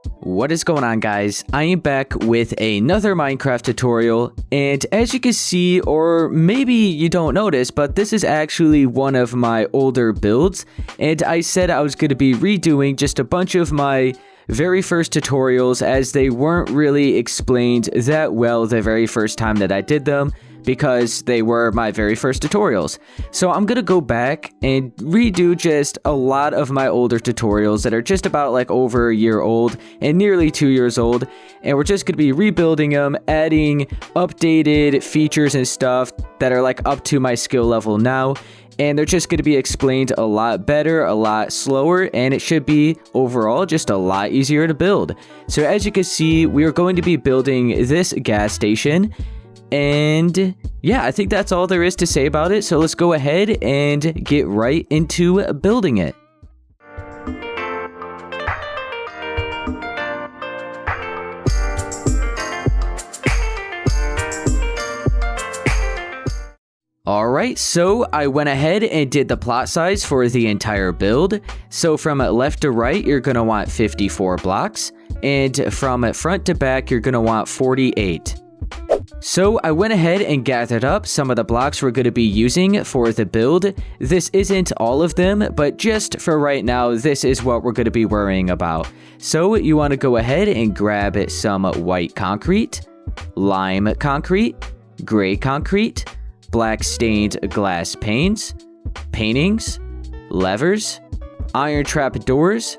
What is going on, guys? I am back with another Minecraft tutorial, and as you can see, or maybe you don't notice, but this is actually one of my older builds, and I said I was going to be redoing just a bunch of my very first tutorials as they weren't really explained that well the very first time that I did them, because they were my very first tutorials. So I'm gonna go back and redo just a lot of my older tutorials that are just about like over a year old and nearly 2 years old, and we're just gonna be rebuilding them, adding updated features and stuff that are like up to my skill level now, and they're just going to be explained a lot better, a lot slower, and it should be overall just a lot easier to build. So as you can see, we are going to be building this gas station. And yeah, I think that's all there is to say about it. So let's go ahead and get right into building it. Alright, so I went ahead and did the plot size for the entire build. So from left to right, you're going to want 54 blocks. And from front to back, you're going to want 48. So I went ahead and gathered up some of the blocks we're going to be using for the build. This isn't all of them, but just for right now, this is what we're going to be worrying about. So you want to go ahead and grab some white concrete, lime concrete, gray concrete, black stained glass panes, paintings, levers, iron trap doors,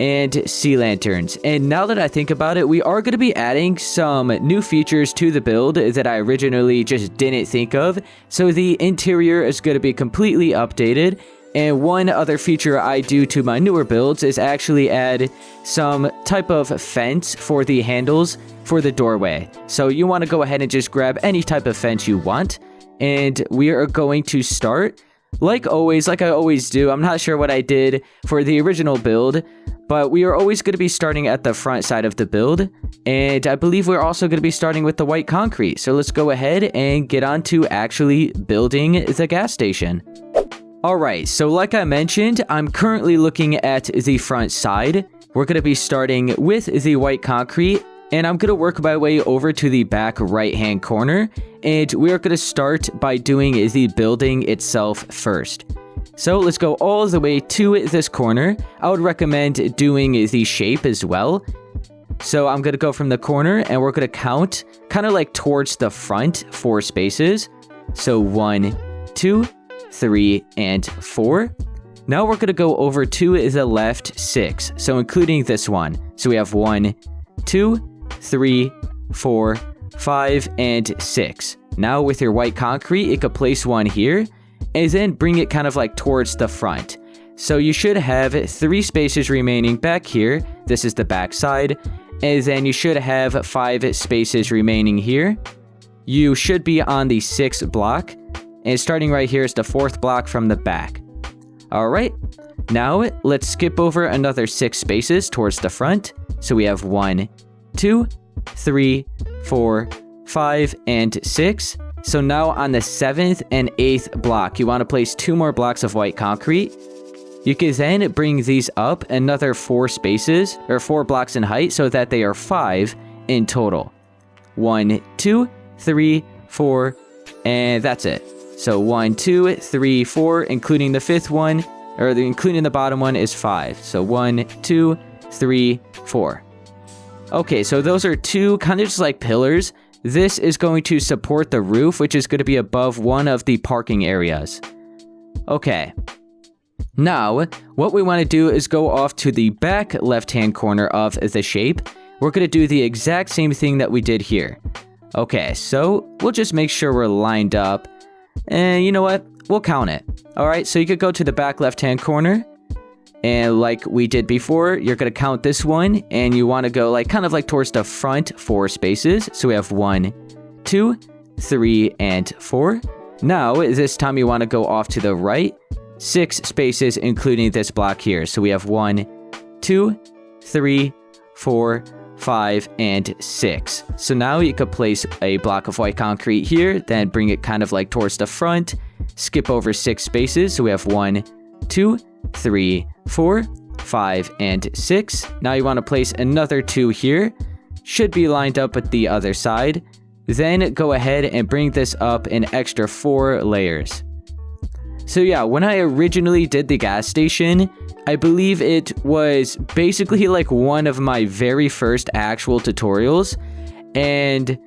and sea lanterns. And now that I think about it, we are going to be adding some new features to the build that I originally just didn't think of. So the interior is going to be completely updated. And one other feature I do to my newer builds is actually add some type of fence for the handles for the doorway. So you want to go ahead and just grab any type of fence you want. And we are going to start like always, like I always do. I'm not sure what I did for the original build, but we are always going to be starting at the front side of the build. And I believe we're also going to be starting with the white concrete. So let's go ahead and get on to actually building the gas station. Alright, so like I mentioned, I'm currently looking at the front side. We're going to be starting with the white concrete, and I'm going to work my way over to the back right-hand corner, and we are going to start by doing the building itself first. So let's go all the way to this corner. I would recommend doing the shape as well. So I'm going to go from the corner, and we're going to count kind of like towards the front 4 spaces. So 1, 2, 3, and 4. Now we're going to go over to the left 6, so including this one. So we have 1, 2, 3, 4, 5, and 6. Now with your white concrete, you could place one here and then bring it kind of like towards the front. So you should have 3 spaces remaining back here. This is the back side. And then you should have 5 spaces remaining here. You should be on the 6th block. And starting right here is the 4th block from the back. Alright, now let's skip over another 6 spaces towards the front. So we have 1, 2, 3, 4, 5, and 6. So now on the 7th and 8th block, you want to place 2 more blocks of white concrete. You can then bring these up another 4 spaces, or 4 blocks in height, so that they are 5 in total. 1, 2, 3, 4, and that's it. So 1, 2, 3, 4, including the 5th one, or including the bottom one is 5. So 1, 2, 3, 4. Okay, so those are 2 kind of just like pillars. This is going to support the roof, which is going to be above one of the parking areas. Okay. Now, what we want to do is go off to the back left-hand corner of the shape. We're going to do the exact same thing that we did here. Okay, so we'll just make sure we're lined up. And you know what? We'll count it. Alright, so you could go to the back left-hand corner. And like we did before, you're going to count this one, and you want to go like kind of like towards the front 4 spaces. So we have 1, 2, 3, and 4. Now, this time you want to go off to the right 6 spaces, including this block here. So we have 1, 2, 3, 4, 5, and 6. So now you could place a block of white concrete here, then bring it kind of like towards the front, skip over 6 spaces. So we have 1, 2, 3, 4, 5, and 6. Now you want to place another 2 here. Should be lined up with the other side. Then go ahead and bring this up an extra 4 layers. So yeah, when I originally did the gas station, I believe it was basically like one of my very first actual tutorials. And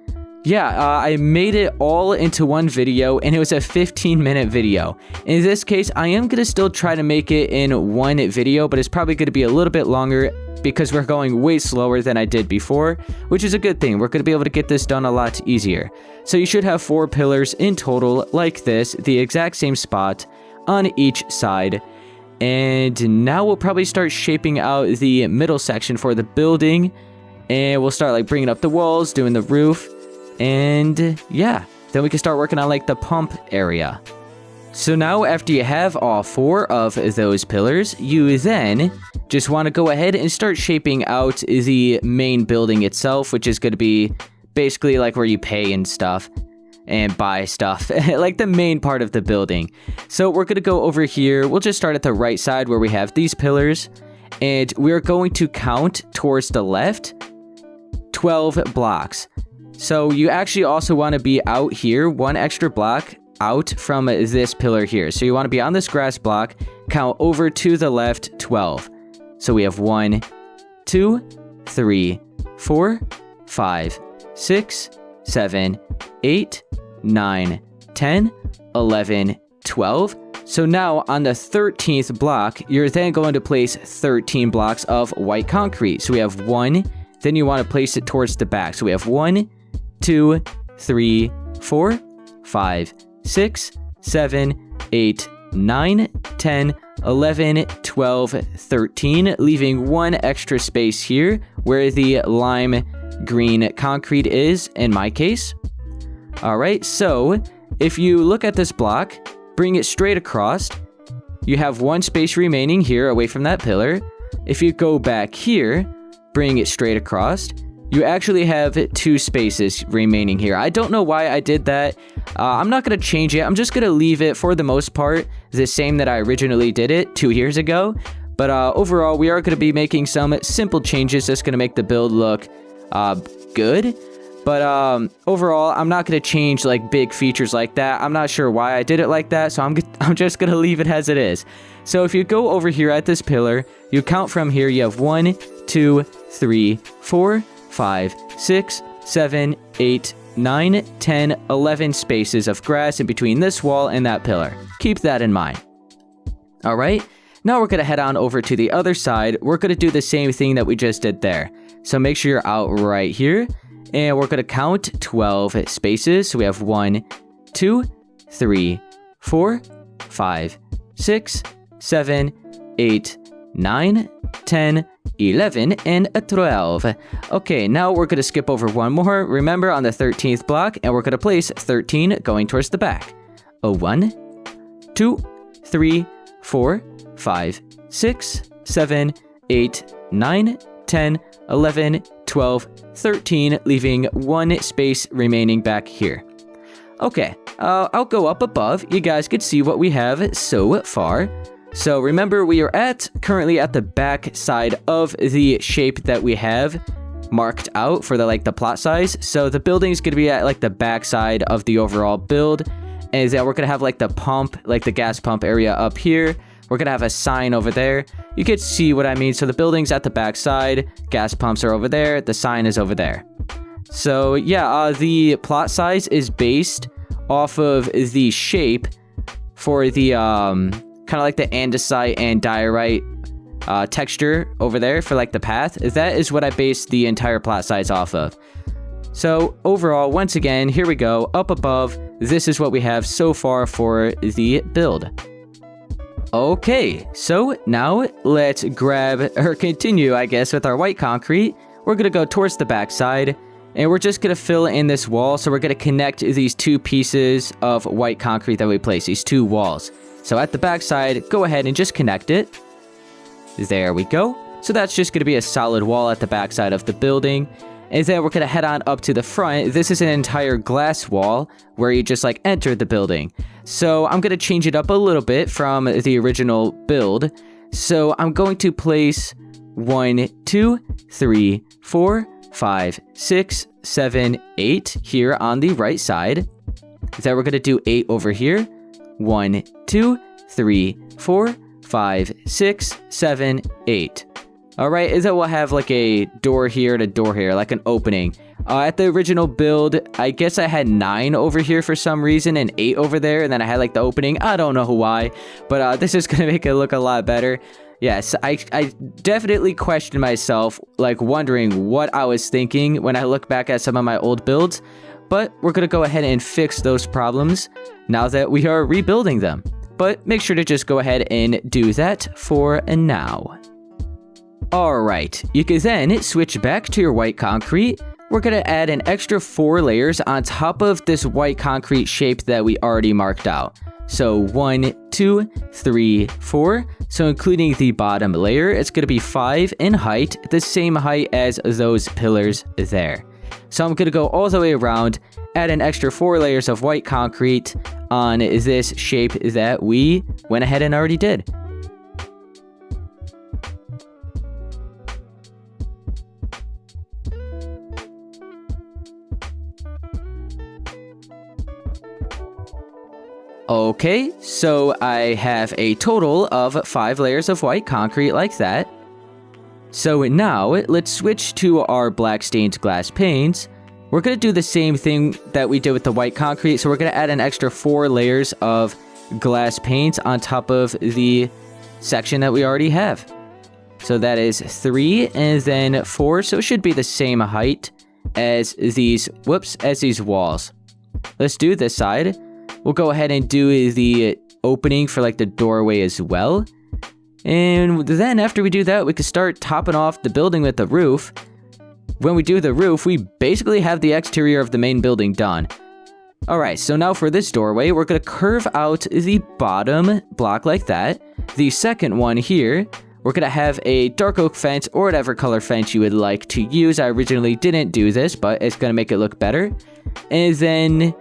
yeah, I made it all into one video, and it was a 15-minute video. In this case, I am going to still try to make it in one video, but it's probably going to be a little bit longer because we're going way slower than I did before, which is a good thing. We're going to be able to get this done a lot easier. So you should have 4 pillars in total like this, the exact same spot on each side. And now we'll probably start shaping out the middle section for the building, and we'll start like bringing up the walls, doing the roof, and yeah, then we can start working on like the pump area. So now after you have all 4 of those pillars, you then just want to go ahead and start shaping out the main building itself, which is going to be basically like where you pay and stuff and buy stuff, like the main part of the building. So we're going to go over here. We'll just start at the right side where we have these pillars, and we're going to count towards the left 12 blocks. So you actually also want to be out here 1 extra block out from this pillar here. So you want to be on this grass block, count over to the left 12. So we have 1, 2, 3, 4, 5, 6, 7, 8, 9, 10, 11, 12. So now on the 13th block, you're then going to place 13 blocks of white concrete. So we have 1, then you want to place it towards the back. So we have 1, 2, 3, 4, 5, 6, 7, 8, 9, 10, 11, 12, 13, leaving 1 extra space here where the lime green concrete is in my case. Alright, so if you look at this block, bring it straight across, you have 1 space remaining here away from that pillar. If you go back here, bring it straight across, you actually have 2 spaces remaining here. I don't know why I did that. I'm not going to change it. I'm just going to leave it for the most part the same that I originally did it 2 years ago. But overall, we are going to be making some simple changes that's going to make the build look good. But overall, I'm not going to change like big features like that. I'm not sure why I did it like that, so I'm just going to leave it as it is. So if you go over here at this pillar, you count from here, you have 1, 2, 3, 4, 5, 6, 7, 8, 9, 10, 11 spaces of grass in between this wall and that pillar. Keep that in mind. Alright, now we're going to head on over to the other side. We're going to do the same thing that we just did there. So make sure you're out right here. And we're going to count 12 spaces. So we have 1, 2, 3, 4, 5, 6, 7, 8, 9, 10, 11, and 12. Okay, now we're going to skip over 1 more. Remember on the 13th block, and we're going to place 13 going towards the back. 1, 2, 3, 4, 5, 6, 7, 8, 9, 10, 11, 12, 13, leaving 1 space remaining back here. Okay, I'll go up above. You guys can see what we have so far. So remember, we are currently at the back side of the shape that we have marked out for the plot size. So the building is going to be at like the back side of the overall build. And that we're going to have like the pump, like the gas pump area up here. We're going to have a sign over there. You can see what I mean. So the building's at the back side, gas pumps are over there, the sign is over there. So yeah, the plot size is based off of the shape for the kind of like the andesite and diorite texture over there for like the path. That is what I based the entire plot size off of. So overall, once again, here we go, up above, this is what we have so far for the build. Okay, so now let's grab, or continue, I guess, with our white concrete. We're going to go towards the back side, and we're just going to fill in this wall. So we're going to connect these 2 pieces of white concrete that we place, these 2 walls. So at the back side, go ahead and just connect it. There we go. So that's just going to be a solid wall at the back side of the building. And then we're going to head on up to the front. This is an entire glass wall where you just enter the building. So I'm going to change it up a little bit from the original build. So I'm going to place 1, 2, 3, 4, 5, 6, 7, 8 here on the right side. Then we're going to do 8 over here. 1, 2, 3, 4, 5, 6, 7, 8. Alright, and then we'll have like a door here and a door here, like an opening. At the original build, I guess I had 9 over here for some reason and 8 over there, and then I had like the opening. I don't know why, but this is going to make it look a lot better. Yes, I definitely questioned myself, like wondering what I was thinking when I look back at some of my old builds, but we're going to go ahead and fix those problems now that we are rebuilding them. But make sure to just go ahead and do that for now. Alright, you can then switch back to your white concrete. We're going to add an extra 4 layers on top of this white concrete shape that we already marked out. So 1, 2, 3, 4. So including the bottom layer, it's going to be 5 in height, the same height as those pillars there. So I'm going to go all the way around, add an extra 4 layers of white concrete on this shape that we went ahead and already did. Okay, so I have a total of 5 layers of white concrete like that. So now, let's switch to our black stained glass panes. We're going to do the same thing that we did with the white concrete, so we're going to add an extra 4 layers of glass panes on top of the section that we already have. So that is 3 and then 4, so it should be the same height as these, as these walls. Let's do this side. We'll go ahead and do the opening for like the doorway as well. And then after we do that, we can start topping off the building with the roof. When we do the roof, we basically have the exterior of the main building done. Alright, so now for this doorway, we're going to curve out the bottom block like that. The second one here, we're going to have a dark oak fence or whatever color fence you would like to use. I originally didn't do this, but it's going to make it look better. And then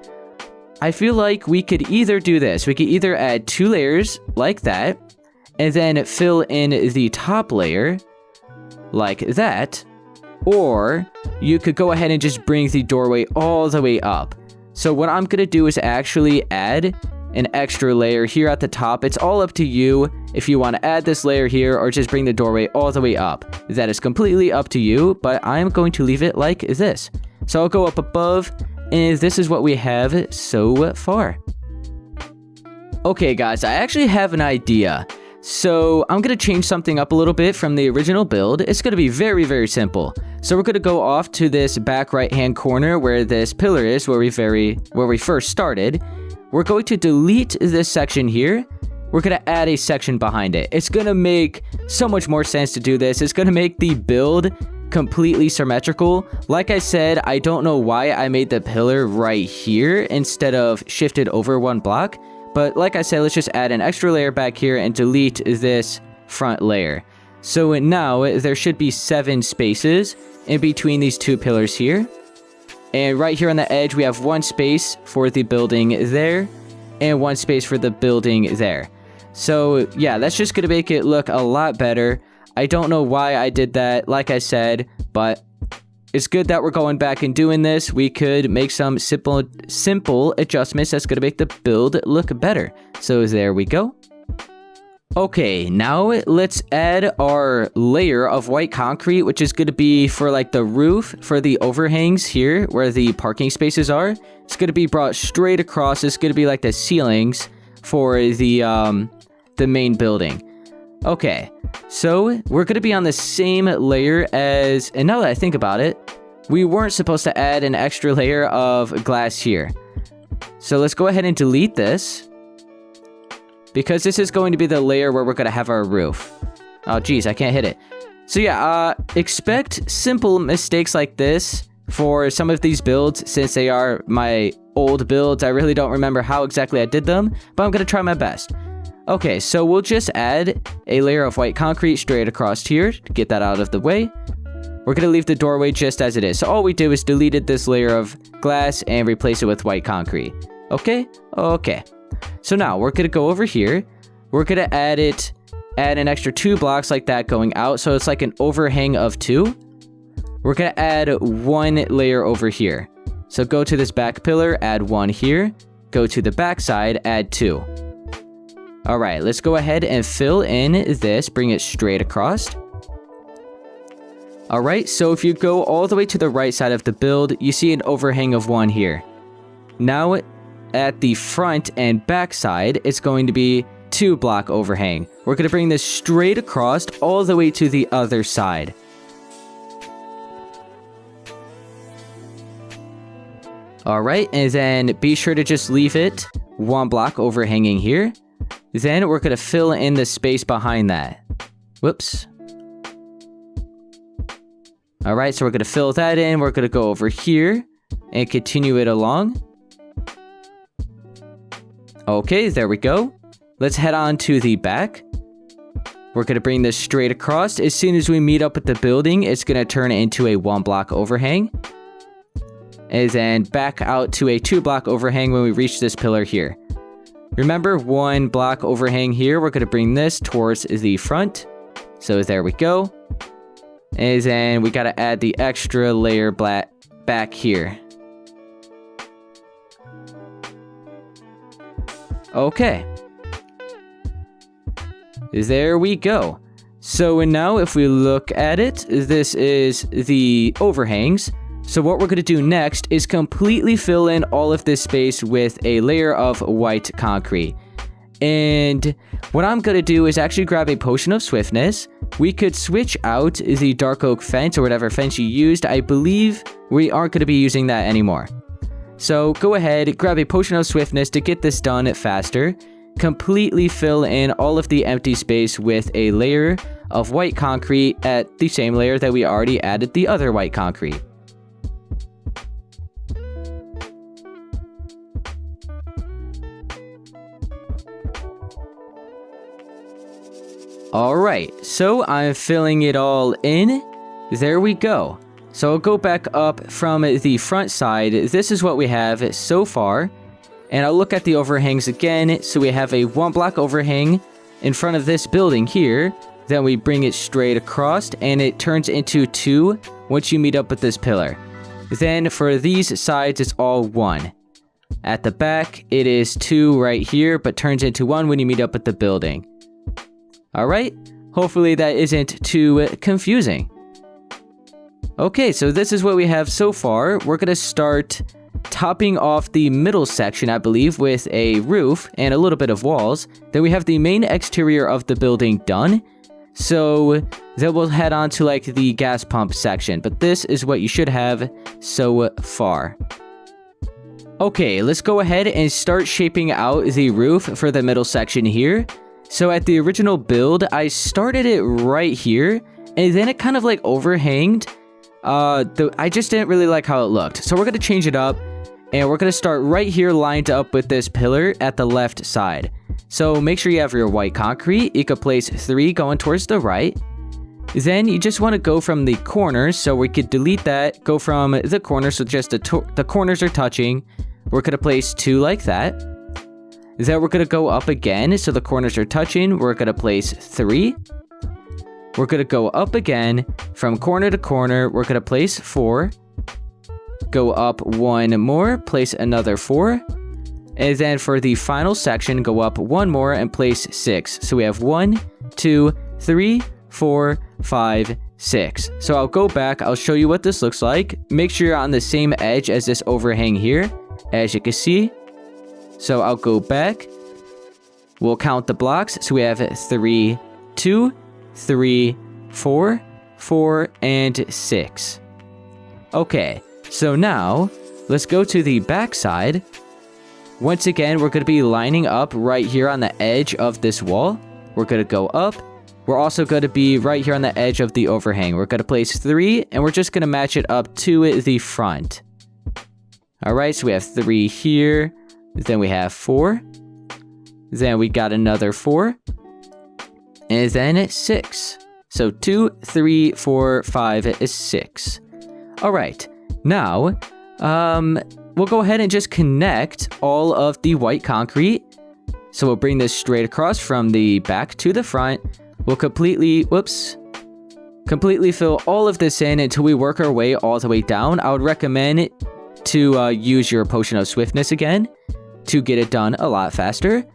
I feel like we could either do this. We could either add 2 layers like that, and then fill in the top layer like that, or you could go ahead and just bring the doorway all the way up. So what I'm going to do is actually add an extra layer here at the top. It's all up to you if you want to add this layer here or just bring the doorway all the way up. That is completely up to you, but I'm going to leave it like this. So I'll go up above, and this is what we have so far. Okay guys, I actually have an idea. So I'm going to change something up a little bit from the original build. It's going to be very, very simple. So we're going to go off to this back right hand corner where this pillar is, where we first started. We're going to delete this section here. We're going to add a section behind it. It's going to make so much more sense to do this. It's going to make the build completely symmetrical. Like I said, I don't know why I made the pillar right here instead of shifted over 1 block. But like I said, let's just add an extra layer back here and delete this front layer. So now there should be 7 spaces in between these 2 pillars here. And right here on the edge, we have 1 space for the building there and 1 space for the building there. So yeah, that's just going to make it look a lot better. I don't know why I did that, like I said, but it's good that we're going back and doing this. We could make some simple adjustments that's going to make the build look better. So there we go. Okay, now let's add our layer of white concrete, which is going to be for like the roof, for the overhangs here where the parking spaces are. It's going to be brought straight across. It's going to be like the ceilings for the main building. Okay, so we're going to be on the same layer as, and now that I think about it, we weren't supposed to add an extra layer of glass here. So let's go ahead and delete this, because this is going to be the layer where we're going to have our roof. Oh geez, I can't hit it. So yeah, expect simple mistakes like this for some of these builds, since they are my old builds. I really don't remember how exactly I did them, but I'm going to try my best. Okay, so we'll just add a layer of white concrete straight across here to get that out of the way. We're going to leave the doorway just as it is. So all we did was deleted this layer of glass and replace it with white concrete. Okay? Okay. So now we're going to go over here. We're going to add it add an extra 2 blocks like that going out. So it's like an overhang of 2. We're going to add 1 layer over here. So go to this back pillar, add 1 here. Go to the back side, add 2. All right, let's go ahead and fill in this, bring it straight across. All right, so if you go all the way to the right side of the build, you see an overhang of 1 here. Now, at the front and back side, it's going to be 2 block overhang. We're going to bring this straight across all the way to the other side. All right, and then be sure to just leave it 1 block overhanging here. Then we're going to fill in the space behind that. Whoops. All right, so we're going to fill that in. We're going to go over here and continue it along. Okay, there we go. Let's head on to the back. We're going to bring this straight across. As soon as we meet up with the building, it's going to turn into a 1 block overhang. And then back out to a 2 block overhang when we reach this pillar here. Remember, 1 block overhang here. We're going to bring this towards the front. So there we go. And then we got to add the extra layer back here. Okay. There we go. So now if we look at it, this is the overhangs. So what we're going to do next is completely fill in all of this space with a layer of white concrete. And what I'm going to do is actually grab a potion of swiftness. We could switch out the dark oak fence or whatever fence you used. I believe we aren't going to be using that anymore. So go ahead, grab a potion of swiftness to get this done faster. Completely fill in all of the empty space with a layer of white concrete at the same layer that we already added the other white concrete. Alright, so I'm filling it all in. There we go. So I'll go back up from the front side. This is what we have so far. And I'll look at the overhangs again. So we have a 1 block overhang in front of this building here. Then we bring it straight across and it turns into 2 once you meet up with this pillar. Then for these sides, it's all 1. At the back, it is 2 right here, but turns into 1 when you meet up with the building. Alright, hopefully that isn't too confusing. Okay, so this is what we have so far. We're going to start topping off the middle section, I believe, with a roof and a little bit of walls. Then we have the main exterior of the building done. So then we'll head on to like the gas pump section. But this is what you should have so far. Okay, let's go ahead and start shaping out the roof for the middle section here. So at the original build, I started it right here, and then it kind of like overhanged. I just didn't really like how it looked. So we're going to change it up, and we're going to start right here lined up with this pillar at the left side. So make sure you have your white concrete. You could place 3 going towards the right. Then you just want to go from the corners, so we could delete that, go from the corners, so just the corners are touching. We're going to place 2 like that. Then we're going to go up again, so the corners are touching. We're going to place 3. We're going to go up again, from corner to corner. We're going to place 4. Go up 1 more, place another 4. And then for the final section, go up 1 more and place 6. So we have 1, 2, 3, 4, 5, 6. So I'll go back. I'll show you what this looks like. Make sure you're on the same edge as this overhang here, as you can see. So I'll go back. We'll count the blocks. So we have 3, 2, 3, 4, 4, and 6. Okay, so now let's go to the back side. Once again, we're going to be lining up right here on the edge of this wall. We're going to go up. We're also going to be right here on the edge of the overhang. We're going to place 3, and we're just going to match it up to the front. All right, so we have 3 here. Then we have 4. Then we got another 4. And then 6. So 2, 3, 4, 5, 6. All right. Now, we'll go ahead and just connect all of the white concrete. So we'll bring this straight across from the back to the front. We'll completely fill all of this in until we work our way all the way down. I would recommend to use your potion of swiftness again to get it done a lot faster.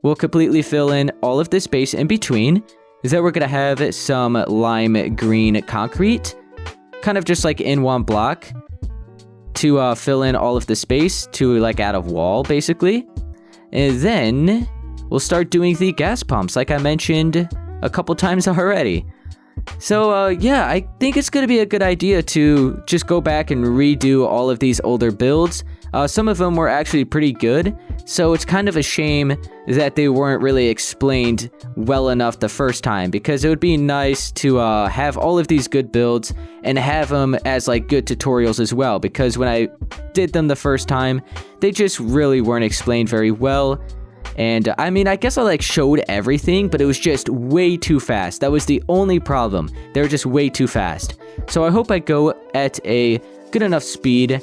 We'll completely fill in all of this space in between. Then we're going to have some lime green concrete, kind of just like in one block, to fill in all of the space to like add a wall basically. And then we'll start doing the gas pumps like I mentioned a couple times already. So yeah, I think it's going to be a good idea to just go back and redo all of these older builds. Some of them were actually pretty good, so it's kind of a shame that they weren't really explained well enough the first time, because it would be nice to have all of these good builds and have them as like good tutorials as well, because when I did them the first time, they just really weren't explained very well. And I mean, I guess I like showed everything, but it was just way too fast. That was the only problem. They were just way too fast. So I hope I go at a good enough speed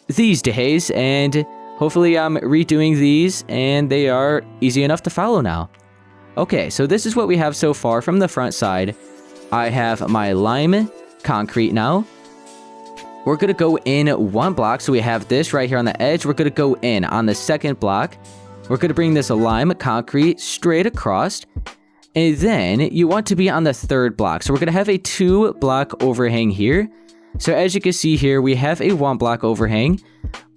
these days, and hopefully I'm redoing these and they are easy enough to follow now. Okay, so this is what we have so far from the front side. I have my lime concrete now. We're going to go in one block, so we have this right here on the edge. We're going to go in on the second block. We're going to bring this lime concrete straight across. And then you want to be on the third block. So we're going to have a 2-block overhang here. So as you can see here, we have a 1-block overhang.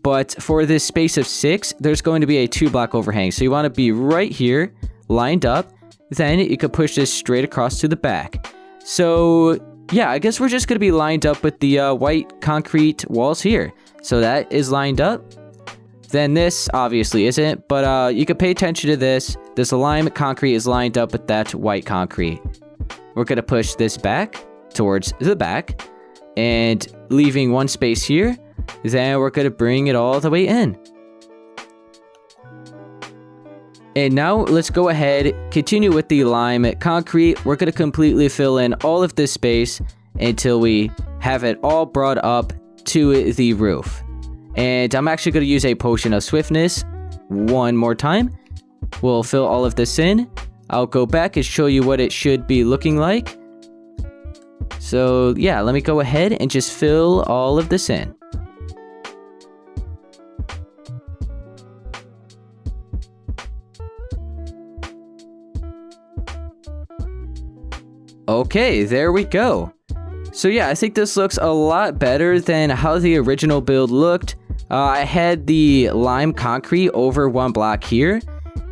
But for this space of 6, there's going to be a 2-block overhang. So you want to be right here, lined up. Then you can push this straight across to the back. So yeah, I guess we're just going to be lined up with the white concrete walls here. So that is lined up. Then this obviously isn't, but you can pay attention to this. This lime concrete is lined up with that white concrete. We're going to push this back towards the back and leaving one space here. Then we're going to bring it all the way in. And now let's go ahead, continue with the lime concrete. We're going to completely fill in all of this space until we have it all brought up to the roof. And I'm actually going to use a potion of swiftness one more time. We'll fill all of this in. I'll go back and show you what it should be looking like. So yeah, let me go ahead and just fill all of this in. Okay, there we go. So yeah, I think this looks a lot better than how the original build looked. I had the lime concrete over 1 block here,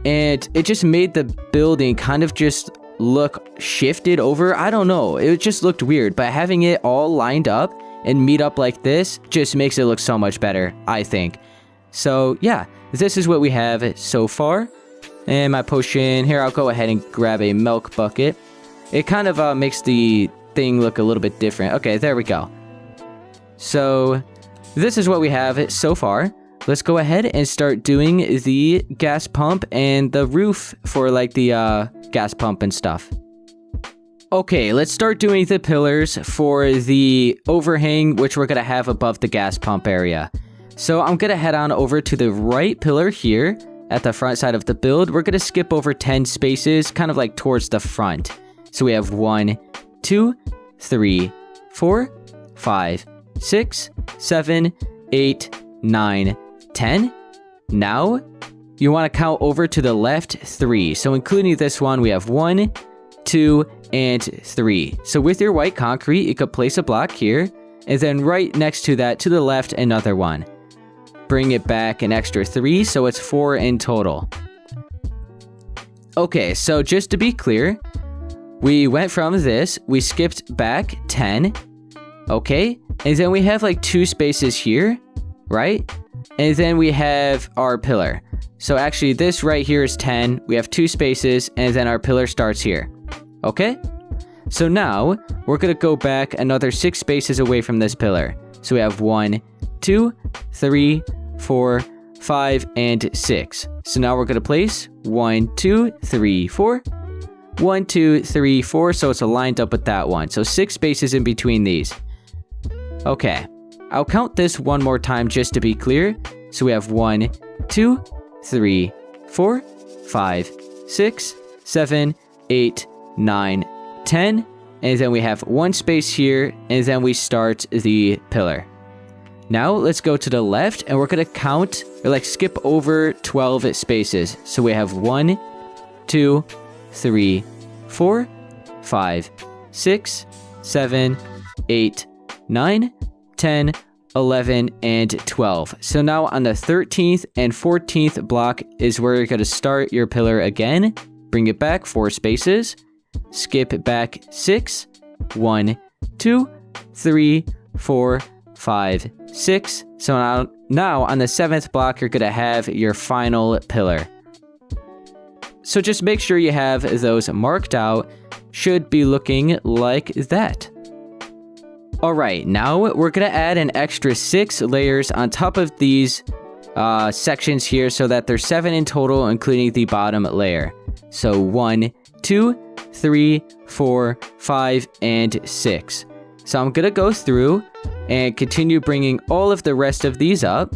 and it just made the building kind of just look shifted over. I don't know, it just looked weird, but having it all lined up and meet up like this just makes it look so much better, I think. So yeah, this is what we have so far. And my potion, here I'll go ahead and grab a milk bucket. It kind of makes the thing look a little bit different. Okay, there we go. So this is what we have so far. Let's go ahead and start doing the gas pump and the roof for like the gas pump and stuff. Okay, let's start doing the pillars for the overhang, which we're going to have above the gas pump area. So I'm going to head on over to the right pillar here at the front side of the build. We're going to skip over 10 spaces, kind of like towards the front. So we have 1, 2, 3, 4, 5, 6, 7, 8, 9, 10. Now, you want to count over to the left 3. So including this one, we have 1, 2, and 3. So with your white concrete, you could place a block here, and then right next to that, to the left, another one. Bring it back an extra 3, so it's 4 in total. Okay, so just to be clear, we went from this, we skipped back 10, okay? And then we have like 2 spaces here, right? And then we have our pillar. So actually this right here is 10, we have 2 spaces, and then our pillar starts here, okay? So now, we're gonna go back another 6 spaces away from this pillar. So we have 1, 2, 3, 4, 5, and 6. So now we're gonna place 1, 2, 3, 4. 1, 2, 3, 4, so it's aligned up with that one. So 6 spaces in between these. Okay, I'll count this one more time just to be clear. So we have 1, 2, 3, 4, 5, 6, 7, 8, 9, 10. And then we have one space here, and then we start the pillar. Now let's go to the left, and we're going to count, or like skip over 12 spaces. So we have 1, 2, 3, 4, 5, 6, 7, 8, 9, 10, 11, and 12. So now on the 13th and 14th block is where you're going to start your pillar again. Bring it back 4 spaces. Skip back 6. 1, 2, 3, 4, 5, 6. So now on the 7th block, you're going to have your final pillar. So just make sure you have those marked out. Should be looking like that. Alright, now we're going to add an extra 6 layers on top of these sections here so that there's 7 in total, including the bottom layer. So 1, 2, 3, 4, 5, and 6. So I'm going to go through and continue bringing all of the rest of these up.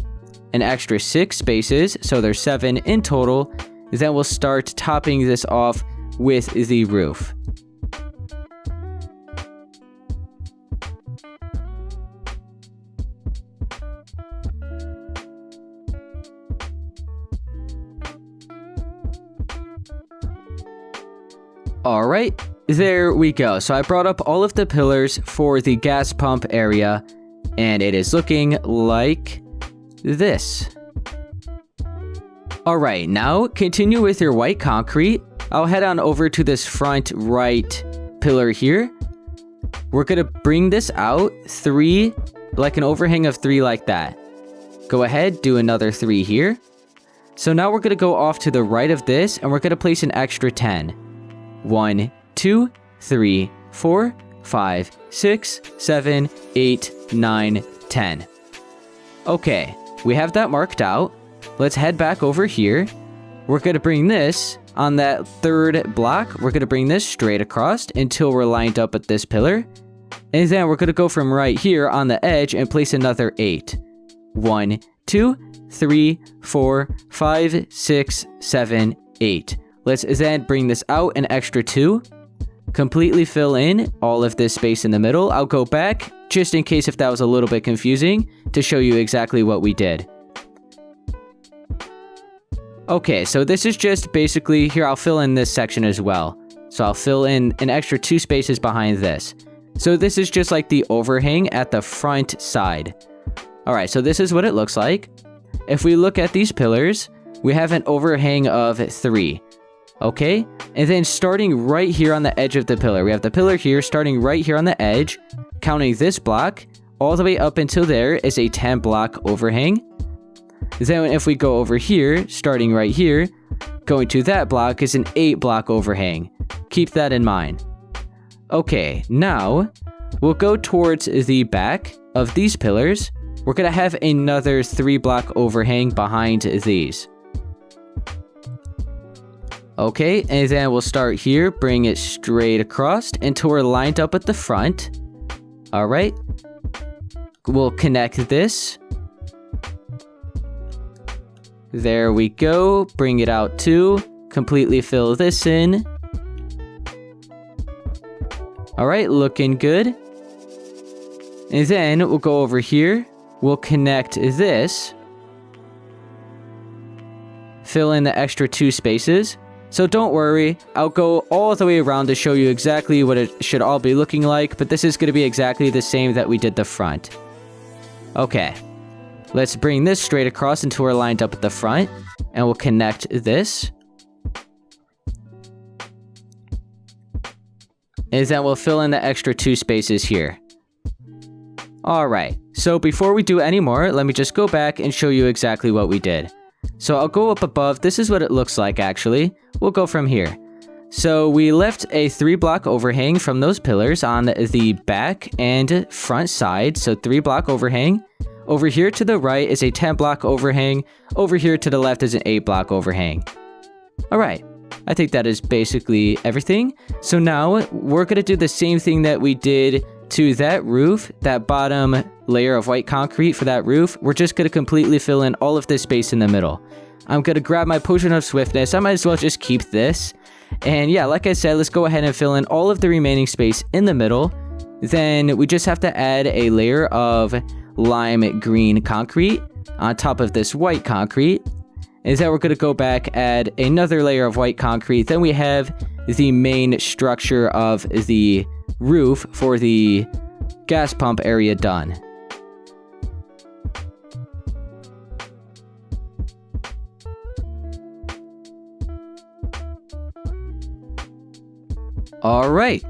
An extra 6 spaces, so there's 7 in total. Then we'll start topping this off with the roof. Alright, there we go. So I brought up all of the pillars for the gas pump area, and it is looking like this. Alright, now continue with your white concrete. I'll head on over to this front right pillar here. We're going to bring this out 3, like an overhang of 3 like that. Go ahead, do another 3 here. So now we're going to go off to the right of this, and we're going to place an extra 10. 1, 2, 3, 4, 5, 6, 7, 8, 9, 10. Okay, we have that marked out. Let's head back over here. We're going to bring this on that 3rd block. We're going to bring this straight across until we're lined up at this pillar. And then we're going to go from right here on the edge and place another 8. 1, 2, 3, 4, 5, 6, 7, 8. Let's then bring this out an extra 2. Completely fill in all of this space in the middle. I'll go back, just in case if that was a little bit confusing, to show you exactly what we did. Okay, so this is just basically, here I'll fill in this section as well. So I'll fill in an extra 2 spaces behind this. So this is just like the overhang at the front side. Alright, so this is what it looks like. If we look at these pillars, we have an overhang of 3. Okay, and then starting right here on the edge of the pillar, we have the pillar here, starting right here on the edge, counting this block, all the way up until there is a 10 block overhang. Then if we go over here, starting right here, going to that block is an 8 block overhang. Keep that in mind. Okay, now we'll go towards the back of these pillars. We're going to have another 3 block overhang behind these. Okay, and then we'll start here, bring it straight across until we're lined up at the front. Alright. We'll connect this. There we go. Bring it out too. Completely fill this in. Alright, looking good. And then we'll go over here. We'll connect this. Fill in the extra 2 spaces. So don't worry, I'll go all the way around to show you exactly what it should all be looking like, but this is going to be exactly the same that we did the front. Okay, let's bring this straight across until we're lined up at the front, and we'll connect this. And then we'll fill in the extra 2 spaces here. Alright, so before we do any more, let me just go back and show you exactly what we did. So I'll go up above. This is what it looks like, actually. We'll go from here. So we left a 3 block overhang from those pillars on the back and front side. So 3 block overhang. Over here to the right is a 10 block overhang. Over here to the left is an 8 block overhang. Alright, I think that is basically everything. So now we're going to do the same thing that we did to that roof, that bottom layer of white concrete for that roof. We're just going to completely fill in all of this space in the middle. I'm going to grab my potion of swiftness. I might as well just keep this. And yeah, like I said, let's go ahead and fill in all of the remaining space in the middle. Then we just have to add a layer of lime green concrete on top of this white concrete. And then we're going to go back, add another layer of white concrete. Then we have the main structure of the roof for the gas pump area done. Alright,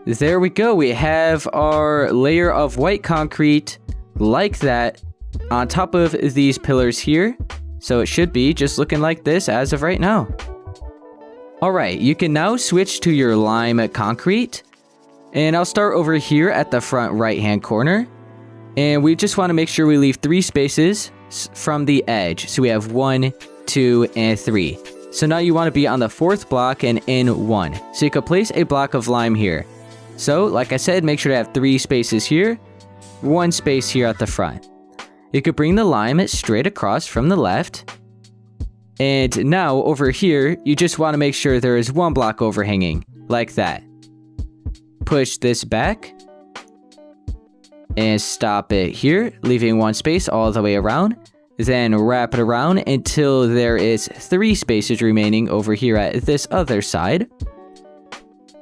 there we go. We have our layer of white concrete like that on top of these pillars here. So it should be just looking like this as of right now. Alright, you can now switch to your lime concrete. And I'll start over here at the front right hand corner. And we just want to make sure we leave 3 spaces from the edge. So we have 1, 2, and 3. So now you want to be on the 4th block and in 1. So you could place a block of lime here. So, like I said, make sure to have 3 spaces here, 1 space here at the front. You could bring the lime straight across from the left. And now, over here, you just want to make sure there is 1 block overhanging, like that. Push this back. And stop it here, leaving 1 space all the way around. Then wrap it around until there is 3 spaces remaining over here at this other side.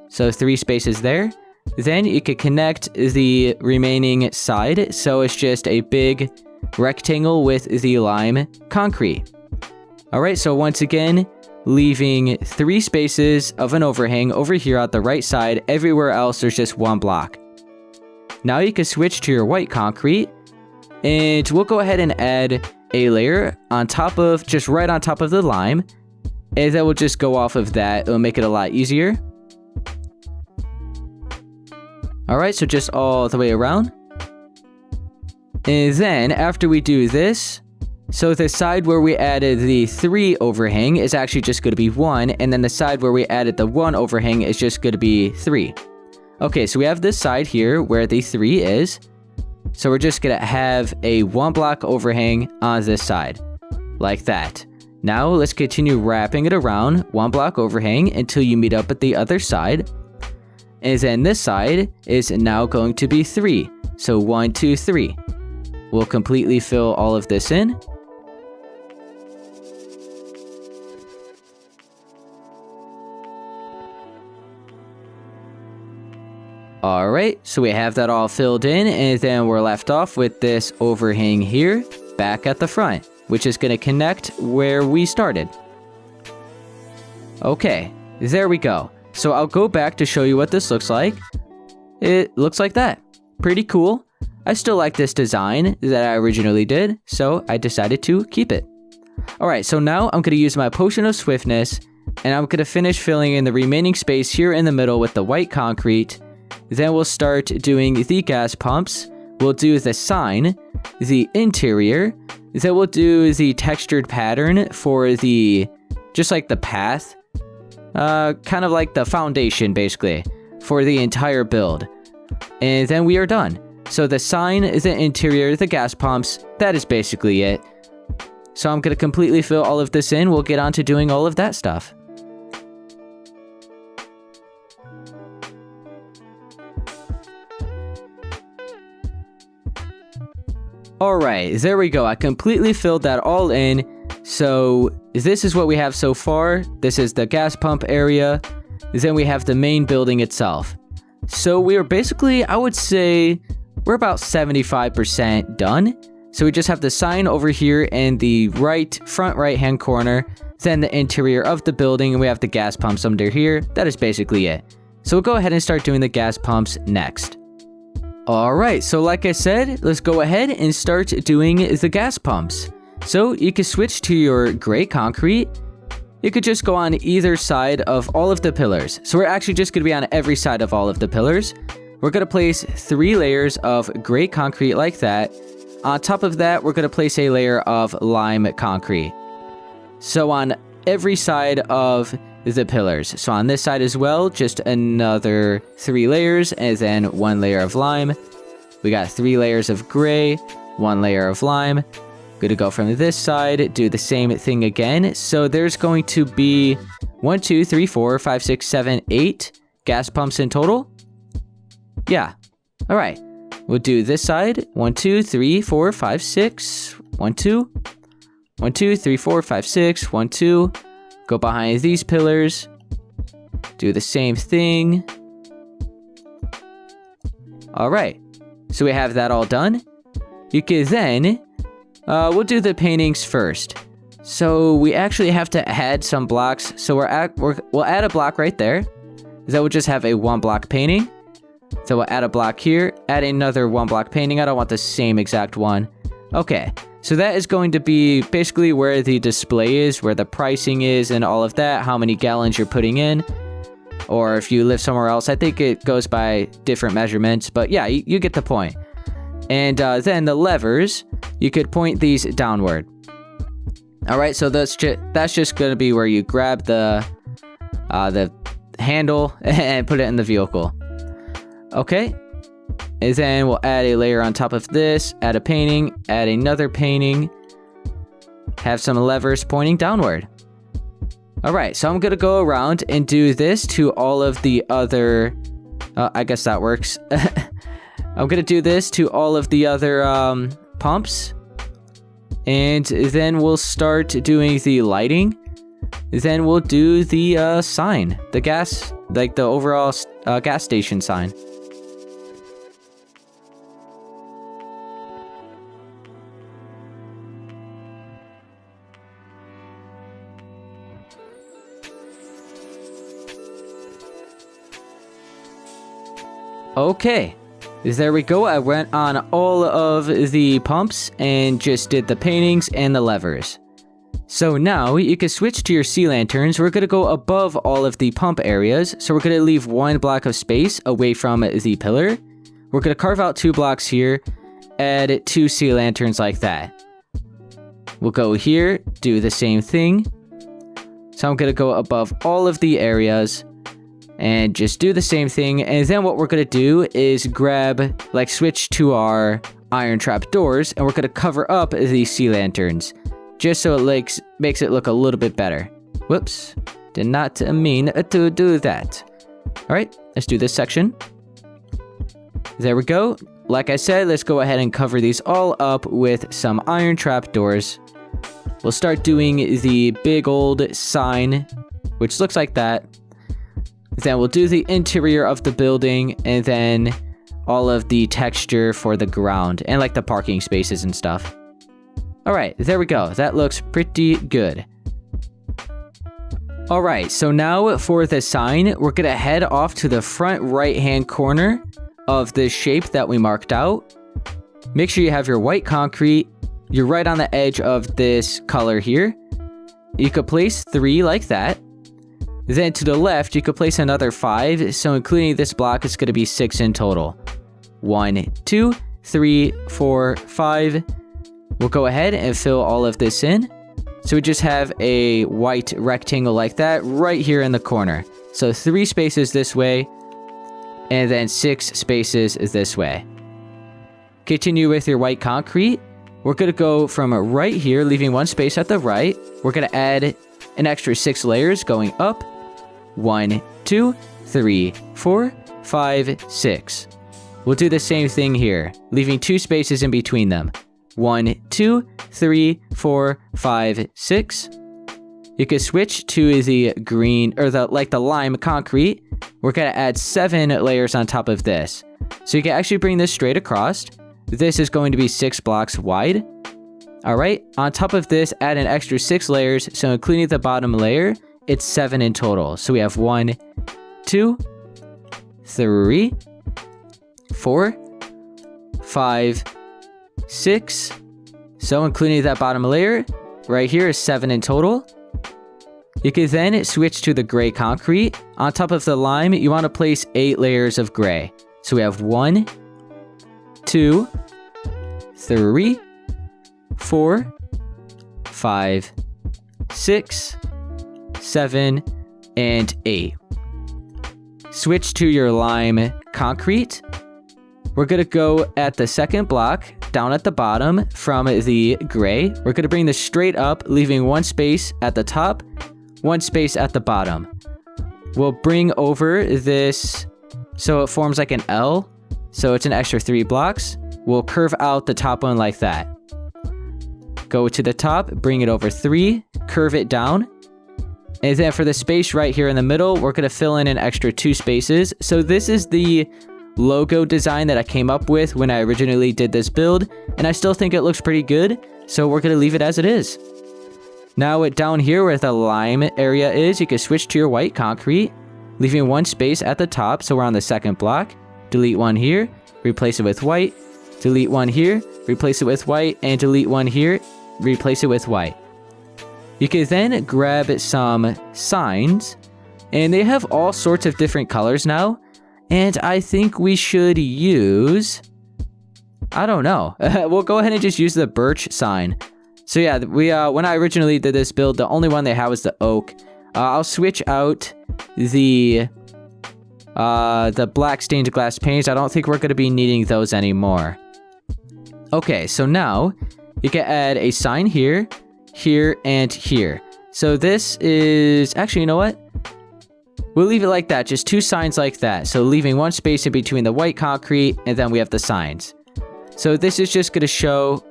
So 3 spaces there. Then you can connect the remaining side, so it's just a big rectangle with the lime concrete. Alright, so once again, leaving 3 spaces of an overhang over here at the right side. Everywhere else there's just 1 block. Now you can switch to your white concrete, and we'll go ahead and add a layer on top of, just right on top of the lime, and then we'll just go off of that. It'll make it a lot easier. Alright, so just all the way around. And then after we do this, so the side where we added the 3 overhang is actually just going to be 1, and then the side where we added the 1 overhang is just going to be 3. Okay, so we have this side here where the 3 is. So we're just going to have a 1 block overhang on this side, like that. Now let's continue wrapping it around, 1 block overhang until you meet up at the other side. And then this side is now going to be 3. So 1, 2, 3. We'll completely fill all of this in. Alright, so we have that all filled in, and then we're left off with this overhang here, back at the front, which is going to connect where we started. Okay, there we go. So I'll go back to show you what this looks like. It looks like that. Pretty cool. I still like this design that I originally did, so I decided to keep it. Alright, so now I'm going to use my Potion of Swiftness, and I'm going to finish filling in the remaining space here in the middle with the white concrete. Then we'll start doing the gas pumps. We'll do the sign, the interior. Then we'll do the textured pattern for the, just like the path. Kind of like the foundation, basically, for the entire build. And then we are done. So the sign, the interior, the gas pumps, that is basically it. So I'm going to completely fill all of this in. We'll get on to doing all of that stuff. Alright, there we go. I completely filled that all in. So this is what we have so far. This is the gas pump area. Then we have the main building itself. So we are basically, I would say, we're about 75% done. So we just have the sign over here in the front right hand corner. Then the interior of the building, and we have the gas pumps under here. That is basically it. So we'll go ahead and start doing the gas pumps next. Alright, so like I said, let's go ahead and start doing the gas pumps. So you can switch to your gray concrete. You could just go on either side of all of the pillars. So we're actually just going to be on every side of all of the pillars. We're going to place 3 layers of gray concrete like that. On top of that, we're going to place a layer of lime concrete. So on every side of the pillars. So on this side as well, just another 3 layers and then 1 layer of lime. We got 3 layers of gray, 1 layer of lime. Gonna go from this side, do the same thing again. So there's going to be 1, 2, 3, 4, 5, 6, 7, 8 gas pumps in total. Yeah. All right. We'll do this side. 1, 2, 3, 4, 5, 6. 1, 2. 1, 2, 3, 4, 5, 6. 1, 2. Go behind these pillars. Do the same thing. All right. So we have that all done. You can then, we'll do the paintings first. So we actually have to add some blocks. So we'll add a block right there. Then we'll just have a 1 block painting. So we'll add a block here, add another 1 block painting. I don't want the same exact one. Okay, so that is going to be basically where the display is, where the pricing is and all of that, how many gallons you're putting in. Or if you live somewhere else, I think it goes by different measurements, but yeah, you get the point. And then the levers, you could point these downward. All right, so that's just going to be where you grab the handle and put it in the vehicle. Okay, and then we'll add a layer on top of this, add a painting, add another painting, have some levers pointing downward. All right, so I'm going to go around and do this to all of the other, I guess that works. I'm going to do this to all of the other pumps, and then we'll start doing the lighting. Then we'll do the sign, the gas, like the overall gas station sign. Okay, there we go. I went on all of the pumps and just did the paintings and the levers. So now you can switch to your sea lanterns. We're going to go above all of the pump areas. So we're going to leave 1 block of space away from the pillar. We're going to carve out 2 blocks here, add 2 sea lanterns like that. We'll go here, do the same thing. So I'm going to go above all of the areas and just do the same thing. And then what we're going to do is switch to our iron trap doors, and we're going to cover up the sea lanterns just so it makes it look a little bit better. Whoops, did not mean to do that. All right, let's do this section. There we go. Like I said, let's go ahead and cover these all up with some iron trap doors. We'll start doing the big old sign, which looks like that. Then we'll do the interior of the building, and then all of the texture for the ground and like the parking spaces and stuff. All right, there we go. That looks pretty good. All right, so now for the sign, we're gonna head off to the front right-hand corner of the shape that we marked out. Make sure you have your white concrete. You're right on the edge of this color here. You could place 3 like that. Then to the left, you could place another 5, so including this block, it's going to be 6 in total. 1, 2, 3, 4, 5. We'll go ahead and fill all of this in. So we just have a white rectangle like that right here in the corner. So 3 spaces this way, and then 6 spaces this way. Continue with your white concrete. We're going to go from right here, leaving 1 space at the right. We're going to add an extra 6 layers going up. 1, 2, 3, 4, 5, 6. We'll do the same thing here, leaving 2 spaces in between them. 1, 2, 3, 4, 5, 6. You can switch to the green or the lime concrete. We're gonna add 7 layers on top of this. So you can actually bring this straight across. This is going to be 6 blocks wide. All right, on top of this, add an extra 6 layers. So including the bottom layer, it's 7 in total. So we have 1, 2, 3, 4, 5, 6. So including that bottom layer, right here is 7 in total. You can then switch to the gray concrete. On top of the lime, you want to place 8 layers of gray. So we have 1, 2, 3, 4, 5, 6, 7, and 8. Switch to your lime concrete. we're going to go at the second block, down at the bottom from the gray. We're going to bring this straight up, leaving one space at the top, one space at the bottom. We'll bring over this so it forms like an L, so it's an extra 3 blocks. We'll curve out the top one like that. Go to the top, bring it over 3, curve it down. And then for the space right here in the middle, we're going to fill in an extra 2 spaces. So this is the logo design that I came up with when I originally did this build, and I still think it looks pretty good, so we're going to leave it as it is. Now down here where the lime area is, you can switch to your white concrete, leaving one space at the top, so we're on the second block. Delete one here, replace it with white, delete one here, replace it with white, and delete one here, replace it with white. You can then grab some signs, and they have all sorts of different colors now. And I think we should use, I don't know. We'll go ahead and just use the birch sign. So yeah, when I originally did this build, the only one they had was the oak. I'll switch out the black stained glass paints. I don't think we're going to be needing those anymore. Okay, so now you can add a sign here, here, and here. So this is, actually, you know what? We'll leave it like that, just 2 signs like that. So leaving one space in between the white concrete, and then we have the signs. So this is just going to show,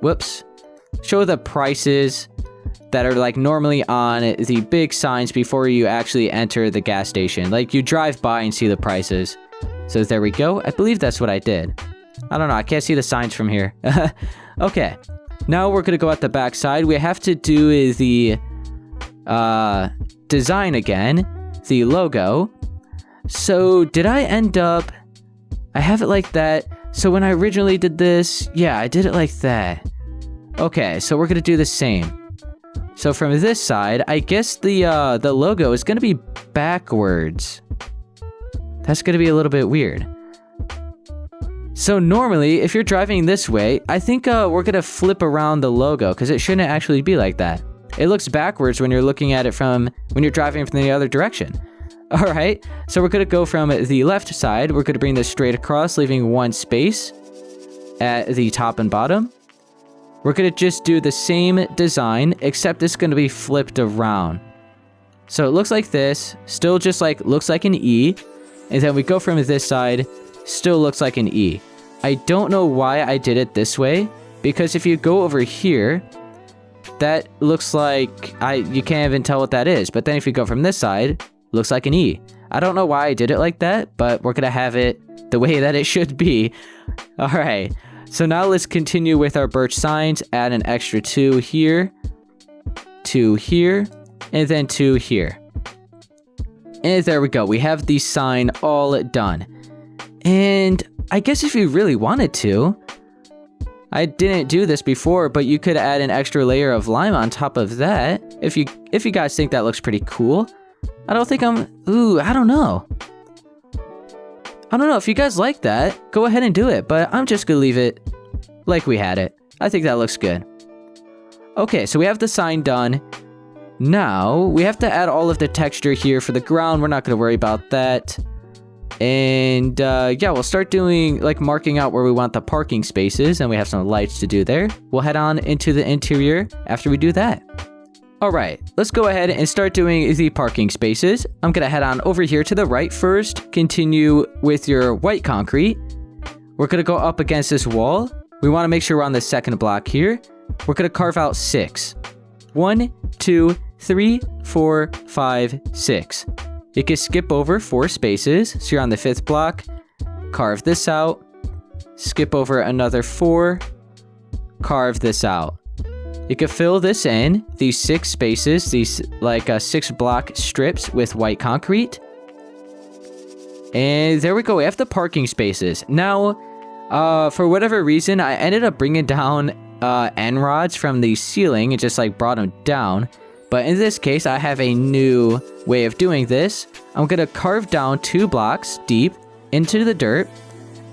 show the prices that are like normally on the big signs before you actually enter the gas station. Like you drive by and see the prices. So there we go. I believe that's what I did. I don't know. I can't see the signs from here. Okay. Now we're going to go at the back side. We have to do the design again. The logo. So did I end up, I have it like that. So when I originally did this, yeah, I did it like that. Okay, so we're gonna do the same. So from this side, I guess the logo is gonna be backwards. That's gonna be a little bit weird. So normally, if you're driving this way, I think we're gonna flip around the logo because it shouldn't actually be like that. It looks backwards when you're looking at it when you're driving from the other direction. All right, so we're going to go from the left side. We're going to bring this straight across, leaving one space at the top and bottom. We're going to just do the same design, except it's going to be flipped around. So it looks like this, still just like, looks like an E. And then we go from this side, still looks like an E. I don't know why I did it this way, because if you go over here, that looks like, you can't even tell what that is. But then if you go from this side, looks like an E. I don't know why I did it like that, but we're going to have it the way that it should be. All right. So now let's continue with our birch signs. Add an extra 2 here, 2 here, and then 2 here. And there we go. We have the sign all done. And I guess if you really wanted to, I didn't do this before, but you could add an extra layer of lime on top of that. If you guys think that looks pretty cool. I don't know. I don't know. If you guys like that, go ahead and do it. But I'm just going to leave it like we had it. I think that looks good. Okay, so we have the sign done. Now, we have to add all of the texture here for the ground. We're not going to worry about that. And yeah, we'll start doing, like, marking out where we want the parking spaces. And we have some lights to do there. We'll head on into the interior after we do that. All right, let's go ahead and start doing the parking spaces. I'm going to head on over here to the right first. Continue with your white concrete. We're going to go up against this wall. We want to make sure we're on the second block here. We're going to carve out 6. 1, 2, 3, 4, 5, 6. You can skip over 4 spaces. So you're on the 5th block. Carve this out. Skip over another 4. Carve this out. You can fill this in, these 6 spaces, these like 6 block strips with white concrete. And there we go, we have the parking spaces. Now, for whatever reason, I ended up bringing down end rods from the ceiling and just like brought them down. But in this case, I have a new way of doing this. I'm going to carve down 2 blocks deep into the dirt,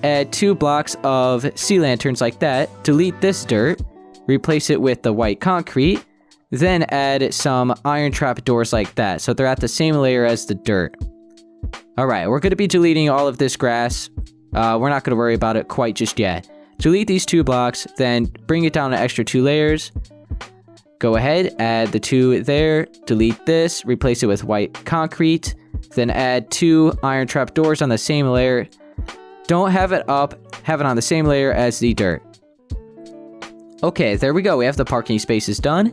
add 2 blocks of sea lanterns like that, delete this dirt, replace it with the white concrete, then add some iron trap doors like that, so they're at the same layer as the dirt. All right, we're going to be deleting all of this grass We're not going to worry about it quite just yet. Delete these 2 blocks, then bring it down an extra 2 layers. Go ahead, add the 2 there, delete this, replace it with white concrete, then add 2 iron trap doors on the same layer. Don't have it up, have it on the same layer as the dirt. Okay, there we go. We have the parking spaces done.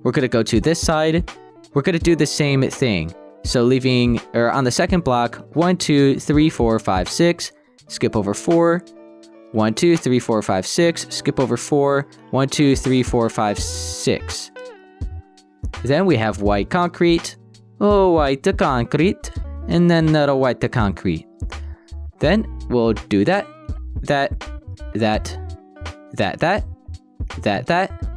We're going to go to this side. We're going to do the same thing. So leaving, or on the second block, 1, 2, 3, 4, 5, 6, skip over 4. 1, 2, 3, 4, 5, 6, skip over 4. 1, 2, 3, 4, 5, 6. Then we have white concrete. Oh, white concrete. And then another white concrete. Then we'll do that,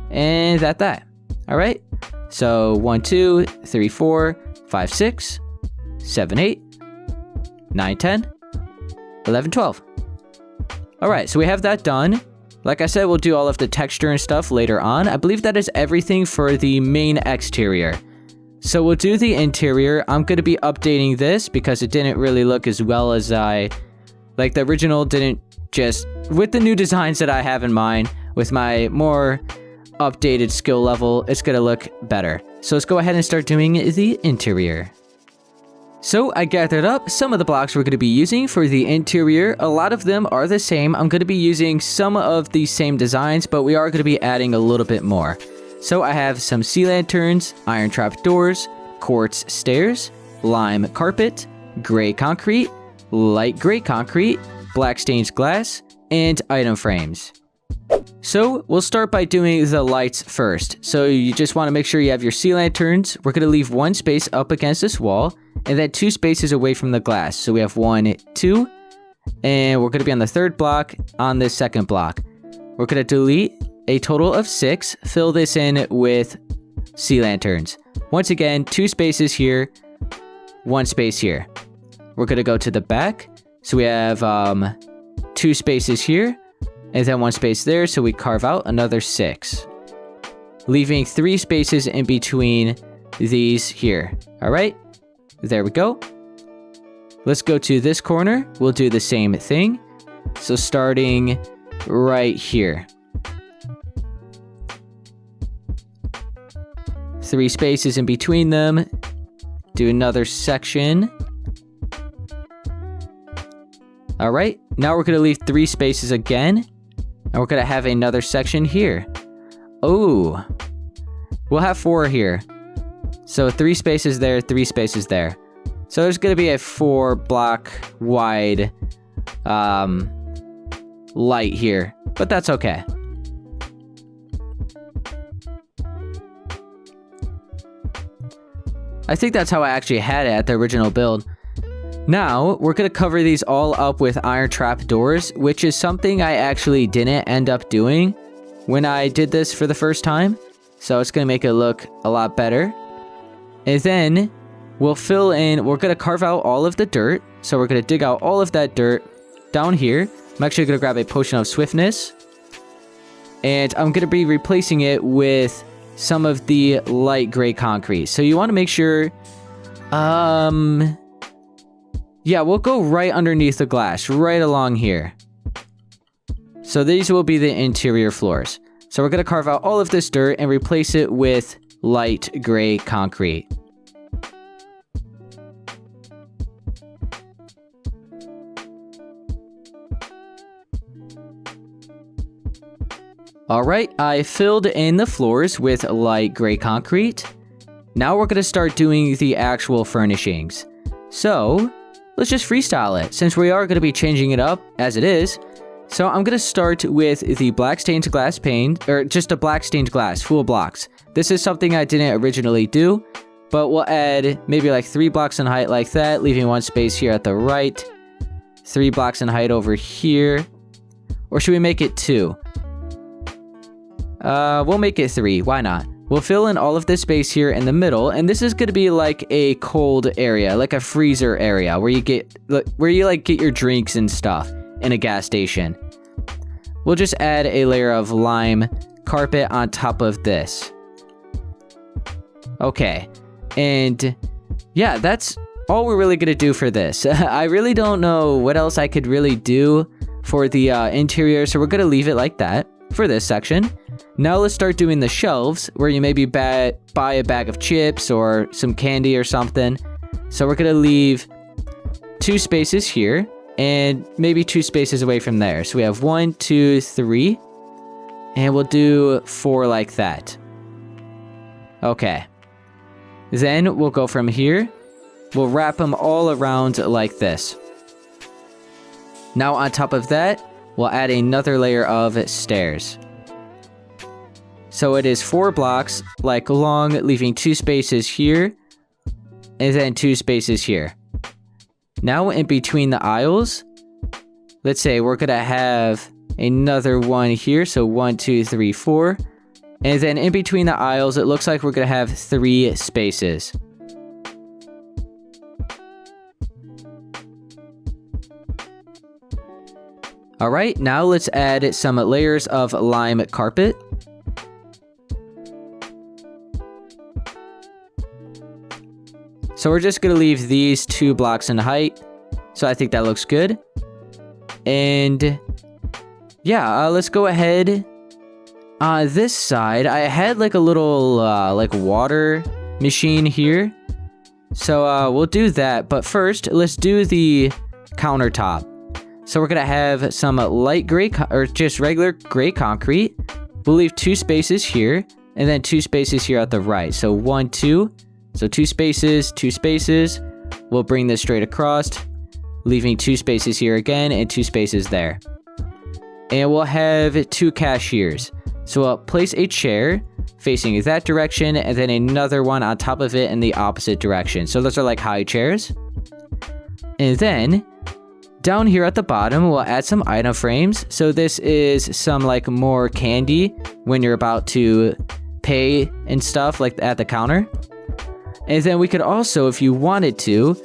and that. All right. So 1, 2, 3, 4, 5, 6, 7, 8, 9, 10, 11, 12. All right. So we have that done. Like I said, we'll do all of the texture and stuff later on. I believe that is everything for the main exterior. So we'll do the interior. I'm going to be updating this because it didn't really look as well as like the original didn't just, with the new designs that I have in mind, with my more updated skill level, it's going to look better. So let's go ahead and start doing the interior. So I gathered up some of the blocks we're going to be using for the interior. A lot of them are the same. I'm going to be using some of the same designs, but we are going to be adding a little bit more. So I have some sea lanterns, iron trap doors, quartz stairs, lime carpet, gray concrete, light gray concrete, black stained glass, and item frames. So we'll start by doing the lights first. So you just want to make sure you have your sea lanterns. We're going to leave 1 space up against this wall and then 2 spaces away from the glass. So we have 1, 2, and we're going to be on the 3rd block on this 2nd block. We're going to delete a total of 6, fill this in with sea lanterns. Once again, 2 spaces here, 1 space here. We're going to go to the back. So we have 2 spaces here and then 1 space there. So we carve out another 6, leaving 3 spaces in between these here. All right, there we go. Let's go to this corner. We'll do the same thing. So starting right here. 3 spaces in between them. Do another section. All right, now we're going to leave 3 spaces again. And we're going to have another section here. Oh, we'll have 4 here. So 3 spaces there, 3 spaces there. So there's going to be a 4 block wide light here, but that's okay. I think that's how I actually had it at the original build. Now, we're going to cover these all up with iron trap doors, which is something I actually didn't end up doing when I did this for the first time. So it's going to make it look a lot better. And then we'll fill in, we're going to carve out all of the dirt. So we're going to dig out all of that dirt down here. I'm actually going to grab a potion of swiftness. And I'm going to be replacing it with some of the light gray concrete. So you want to make sure, yeah, we'll go right underneath the glass, right along here. So these will be the interior floors. So we're going to carve out all of this dirt and replace it with light gray concrete. Alright, I filled in the floors with light gray concrete. Now we're going to start doing the actual furnishings. So, let's just freestyle it, since we are going to be changing it up as it is. So I'm going to start with the black stained glass pane, or just a black stained glass, full blocks. This is something I didn't originally do, but we'll add maybe like 3 blocks in height like that, leaving 1 space here at the right, 3 blocks in height over here. Or should we make it 2? We'll make it 3, why not? We'll fill in all of this space here in the middle, and this is going to be like a cold area, like a freezer area, where you get your drinks and stuff in a gas station. We'll just add a layer of lime carpet on top of this. Okay, and yeah, that's all we're really gonna do for this. I really don't know what else I could really do for the interior, so we're gonna leave it like that for this section. Now let's start doing the shelves, where you maybe buy a bag of chips or some candy or something. So we're gonna leave 2 spaces here, and maybe 2 spaces away from there. So we have 1, 2, 3, and we'll do 4 like that. Okay. Then we'll go from here. We'll wrap them all around like this. Now on top of that, we'll add another layer of stairs. So it is 4 blocks, like long, leaving 2 spaces here, and then 2 spaces here. Now in between the aisles, let's say we're gonna have another one here, so 1, 2, 3, 4. And then in between the aisles, it looks like we're gonna have 3 spaces. Alright, now let's add some layers of lime carpet. So we're just going to leave these 2 blocks in height. So I think that looks good. And yeah, let's go ahead. On this side, I had like a little like water machine here. So we'll do that. But first, let's do the countertop. So we're going to have some light gray or just regular gray concrete. We'll leave 2 spaces here and then 2 spaces here at the right. So 1, 2. So 2 spaces, 2 spaces. We'll bring this straight across, leaving 2 spaces here again and 2 spaces there. And we'll have 2 cashiers. So we'll place a chair facing that direction and then another one on top of it in the opposite direction. So those are like high chairs. And then down here at the bottom, we'll add some item frames. So this is some like more candy when you're about to pay and stuff like at the counter. And then we could also, if you wanted to,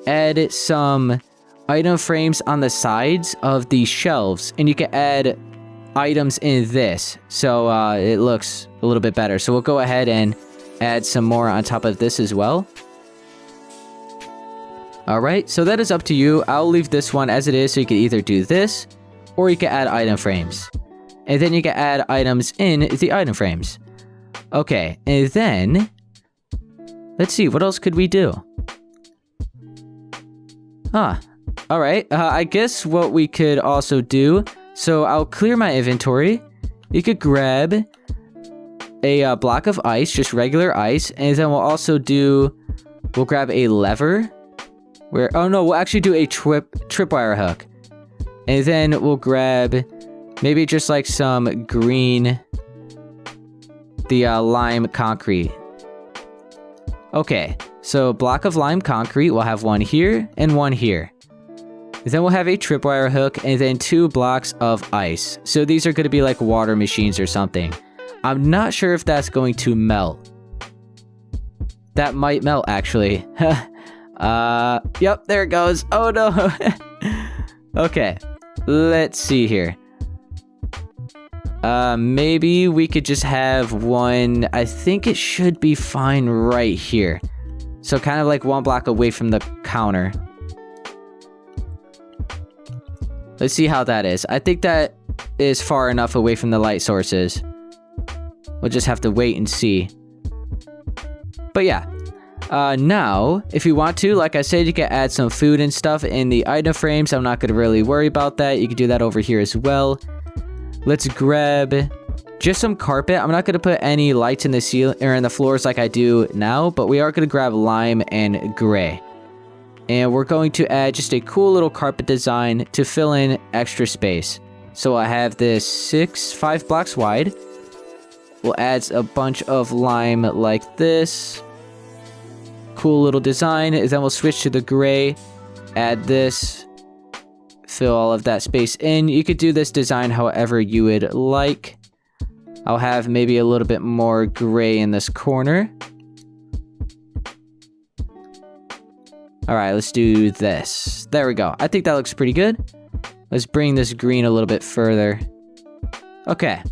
add some item frames on the sides of the shelves. And you can add items in this. So it looks a little bit better. So we'll go ahead and add some more on top of this as well. Alright, so that is up to you. I'll leave this one as it is, so you can either do this, or you can add item frames. And then you can add items in the item frames. Okay, and then let's see, what else could we do? Alright, I guess what we could also do, so I'll clear my inventory. You could grab a block of ice, just regular ice, and then we'll grab a lever. We'll actually do a tripwire hook. And then we'll grab maybe just like some green, the lime concrete. Okay, so block of lime concrete, we'll have one here and one here. Then we'll have a tripwire hook and then 2 blocks of ice. So these are going to be like water machines or something. I'm not sure if that's going to melt. That might melt actually. Yep, there it goes. Oh no. Okay, let's see here. Maybe we could just have one. I think it should be fine right here. So kind of like 1 block away from the counter. Let's see how that is. I think that is far enough away from the light sources. We'll just have to wait and see. But yeah. Now, if you want to, like I said, you can add some food and stuff in the item frames. I'm not going to really worry about that. You can do that over here as well. Let's grab just some carpet. I'm not going to put any lights in the ceiling or in the floors like I do now, but we are going to grab lime and gray. And we're going to add just a cool little carpet design to fill in extra space. So I have this 5 blocks wide. We'll add a bunch of lime like this. Cool little design. Then we'll switch to the gray, add this, fill all of that space in. You could do this design however you would like. I'll have maybe a little bit more gray in this corner. Alright, let's do this. There we go. I think that looks pretty good. Let's bring this green a little bit further. Okay.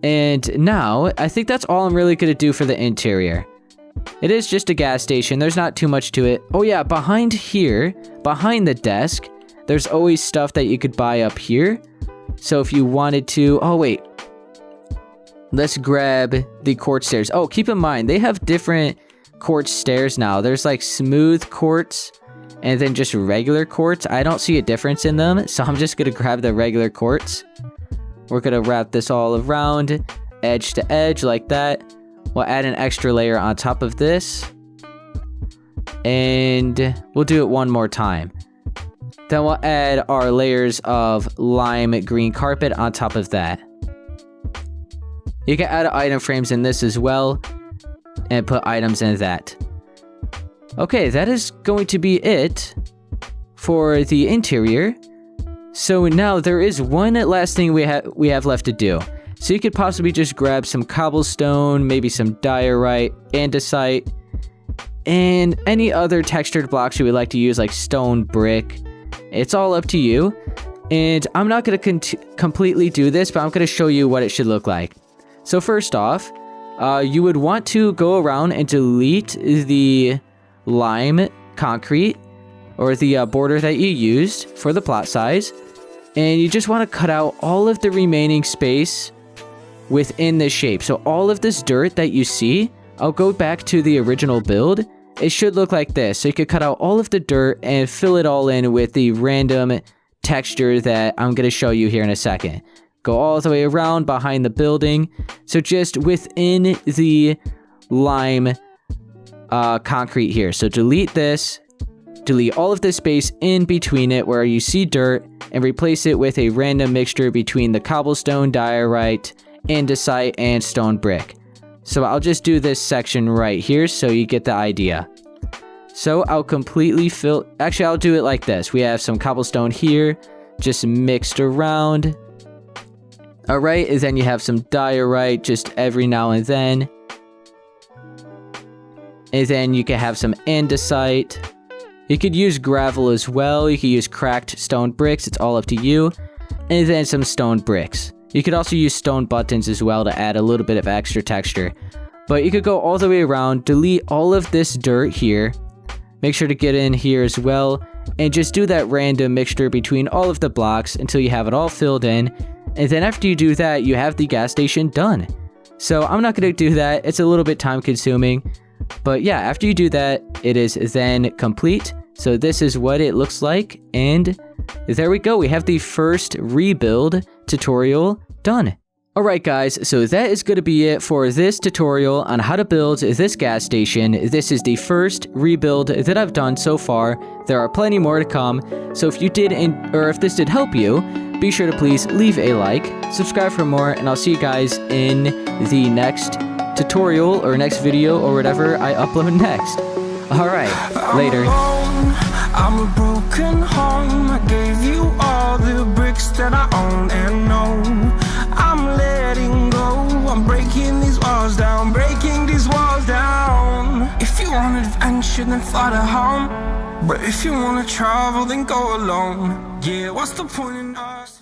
And now, I think that's all I'm really going to do for the interior. It is just a gas station. There's not too much to it. Oh yeah, behind here, behind the desk, there's always stuff that you could buy up here. So if you wanted to... Oh, wait. Let's grab the quartz stairs. Oh, keep in mind, they have different quartz stairs now. There's like smooth quartz and then just regular quartz. I don't see a difference in them, so I'm just going to grab the regular quartz. We're going to wrap this all around, edge to edge like that. We'll add an extra layer on top of this. And we'll do it one more time. Then we'll add our layers of lime green carpet on top of that. You can add item frames in this as well and put items in that. Okay, that is going to be it for the interior. So now there is one last thing we have left to do. So you could possibly just grab some cobblestone, maybe some diorite, andesite, and any other textured blocks you would like to use, like stone, brick. It's all up to you. And I'm not going to completely do this, but I'm going to show you what it should look like. So first off, you would want to go around and delete the lime concrete or the border that you used for the plot size. And you just want to cut out all of the remaining space within this shape. So all of this dirt that you see, I'll go back to the original build. It should look like this. So you could cut out all of the dirt and fill it all in with the random texture that I'm going to show you here in a second. Go all the way around behind the building. So just within the lime concrete here. So delete this. Delete all of this space in between it where you see dirt and replace it with a random mixture between the cobblestone, diorite, andesite, and stone brick. So I'll just do this section right here so you get the idea. So I'll completely fill... Actually, I'll do it like this. We have some cobblestone here, just mixed around. Alright, and then you have some diorite just every now and then. And then you can have some andesite. You could use gravel as well. You could use cracked stone bricks. It's all up to you. And then some stone bricks. You could also use stone buttons as well to add a little bit of extra texture. But you could go all the way around, delete all of this dirt here. Make sure to get in here as well. And just do that random mixture between all of the blocks until you have it all filled in. And then after you do that, you have the gas station done. So I'm not going to do that. It's a little bit time consuming. But yeah, after you do that, it is then complete. So this is what it looks like. And there we go. We have the first rebuild tutorial done. Alright guys, so that is going to be it for this tutorial on how to build this gas station. This is the first rebuild that I've done so far. There are plenty more to come. So if you did, or if this did help you, be sure to please leave a like, subscribe for more, and I'll see you guys in the next tutorial or next video or whatever I upload next. Alright, later. I'm a broken home. I gave you all the bricks that I own and know. I'm letting go. I'm breaking these walls down, breaking these walls down. If you want adventure, then fly to home. But if you wanna travel, then go alone. Yeah, what's the point in us?